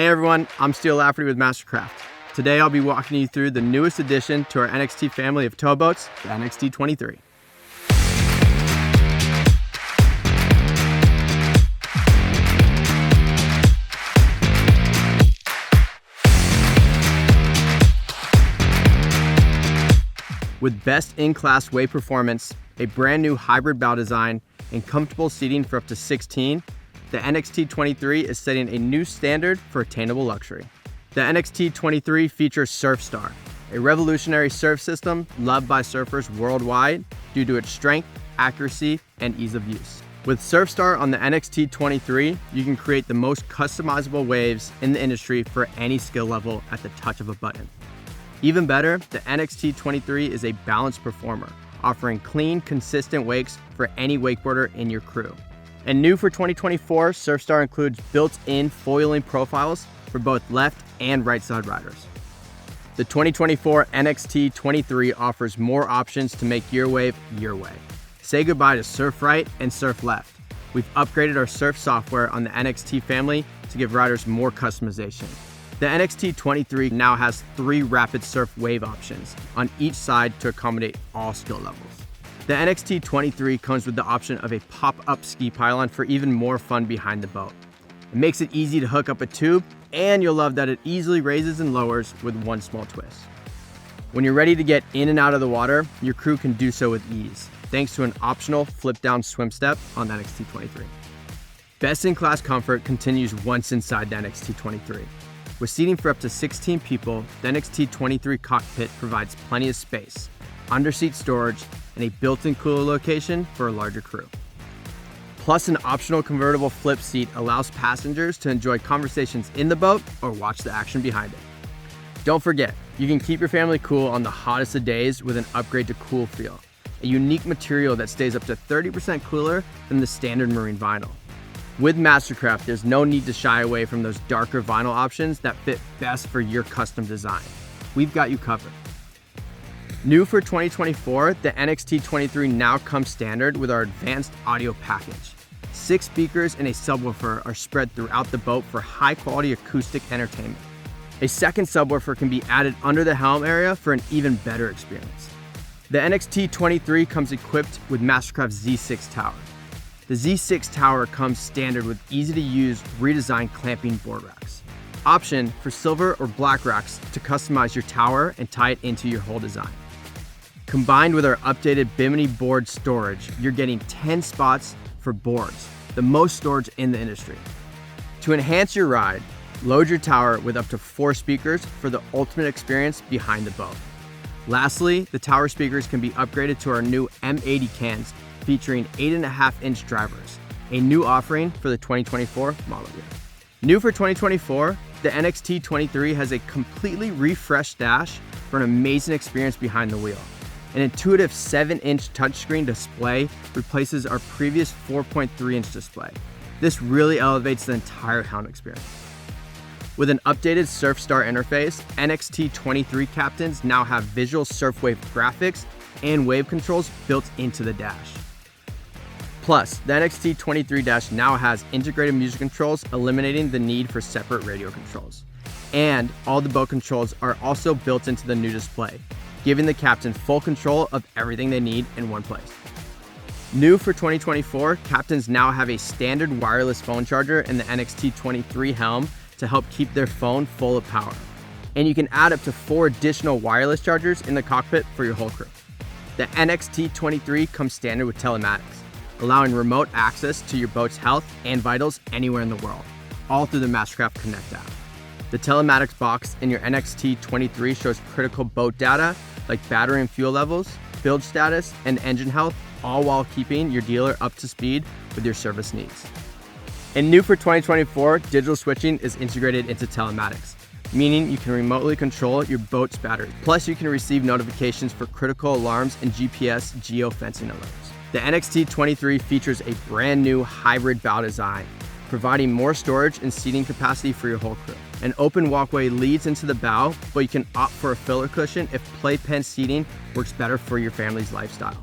Hey everyone, I'm Steele Lafferty with Mastercraft. Today I'll be walking you through the newest addition to our NXT family of towboats, the NXT 23. With best-in-class wave performance, a brand new hybrid bow design, and comfortable seating for up to 16, the NXT 23 is setting a new standard for attainable luxury. The NXT 23 features SurfStar, a revolutionary surf system loved by surfers worldwide due to its strength, accuracy, and ease of use. With SurfStar on the NXT 23, you can create the most customizable waves in the industry for any skill level at the touch of a button. Even better, the NXT 23 is a balanced performer, offering clean, consistent wakes for any wakeboarder in your crew. And new for 2024, SurfStar includes built-in foiling profiles for both left and right side riders. The 2024 NXT 23 offers more options to make your wave your way. Say goodbye to surf right and surf left. We've upgraded our surf software on the NXT family to give riders more customization. The NXT 23 now has 3 rapid surf wave options on each side to accommodate all skill levels. The NXT 23 comes with the option of a pop-up ski pylon for even more fun behind the boat. It makes it easy to hook up a tube, and you'll love that it easily raises and lowers with one small twist. When you're ready to get in and out of the water, your crew can do so with ease, thanks to an optional flip-down swim step on the NXT 23. Best-in-class comfort continues once inside the NXT 23. With seating for up to 16 people, the NXT 23 cockpit provides plenty of space, underseat storage, and a built-in cooler location for a larger crew. Plus, an optional convertible flip seat allows passengers to enjoy conversations in the boat or watch the action behind it. Don't forget, you can keep your family cool on the hottest of days with an upgrade to CoolFeel, a unique material that stays up to 30% cooler than the standard marine vinyl. With Mastercraft, there's no need to shy away from those darker vinyl options that fit best for your custom design. We've got you covered. New for 2024, the NXT 23 now comes standard with our advanced audio package. 6 speakers and a subwoofer are spread throughout the boat for high-quality acoustic entertainment. A second subwoofer can be added under the helm area for an even better experience. The NXT 23 comes equipped with Mastercraft's Z6 tower. The Z6 tower comes standard with easy-to-use, redesigned clamping board racks. Option for silver or black racks to customize your tower and tie it into your whole design. Combined with our updated Bimini board storage, you're getting 10 spots for boards, the most storage in the industry. To enhance your ride, load your tower with up to 4 speakers for the ultimate experience behind the boat. Lastly, the tower speakers can be upgraded to our new M80 cans featuring 8.5-inch drivers, a new offering for the 2024 model year. New for 2024, the NXT 23 has a completely refreshed dash for an amazing experience behind the wheel. An intuitive 7-inch touchscreen display replaces our previous 4.3-inch display. This really elevates the entire helm experience. With an updated SurfStar interface, NXT 23 captains now have visual surf wave graphics and wave controls built into the dash. Plus, the NXT 23 dash now has integrated music controls, eliminating the need for separate radio controls. And all the boat controls are also built into the new display, giving the captain full control of everything they need in one place. New for 2024, captains now have a standard wireless phone charger in the NXT 23 helm to help keep their phone full of power. And you can add up to 4 additional wireless chargers in the cockpit for your whole crew. The NXT 23 comes standard with telematics, allowing remote access to your boat's health and vitals anywhere in the world, all through the Mastercraft Connect app. The telematics box in your NXT 23 shows critical boat data like battery and fuel levels, bilge status, and engine health, all while keeping your dealer up to speed with your service needs. And new for 2024, digital switching is integrated into telematics, meaning you can remotely control your boat's battery. Plus, you can receive notifications for critical alarms and GPS geofencing alerts. The NXT 23 features a brand new hybrid bow design, providing more storage and seating capacity for your whole crew. An open walkway leads into the bow, but you can opt for a filler cushion if playpen seating works better for your family's lifestyle.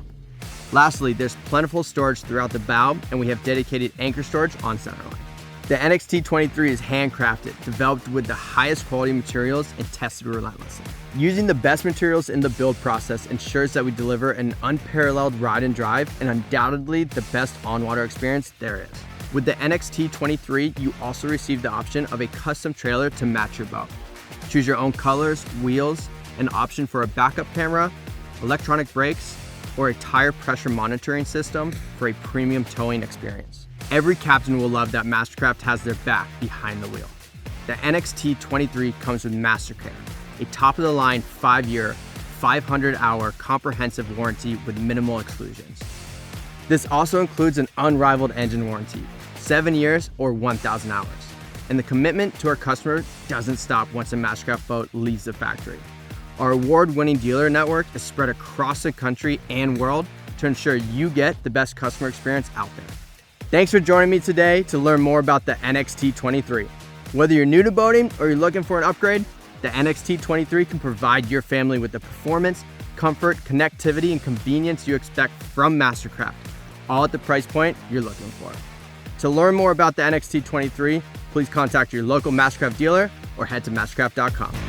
Lastly, there's plentiful storage throughout the bow, and we have dedicated anchor storage on centerline. The NXT23 is handcrafted, developed with the highest quality materials and tested relentlessly. Using the best materials in the build process ensures that we deliver an unparalleled ride and drive and undoubtedly the best on-water experience there is. With the NXT23, you also receive the option of a custom trailer to match your boat. Choose your own colors, wheels, an option for a backup camera, electronic brakes, or a tire pressure monitoring system for a premium towing experience. Every captain will love that Mastercraft has their back behind the wheel. The NXT23 comes with Mastercare, a top-of-the-line 5-year, 500-hour comprehensive warranty with minimal exclusions. This also includes an unrivaled engine warranty, 7 years or 1,000 hours. And the commitment to our customer doesn't stop once a Mastercraft boat leaves the factory. Our award-winning dealer network is spread across the country and world to ensure you get the best customer experience out there. Thanks for joining me today to learn more about the NXT23. Whether you're new to boating or you're looking for an upgrade, the NXT23 can provide your family with the performance, comfort, connectivity, and convenience you expect from Mastercraft, all at the price point you're looking for. To learn more about the NXT23, please contact your local Mastercraft dealer or head to mastercraft.com.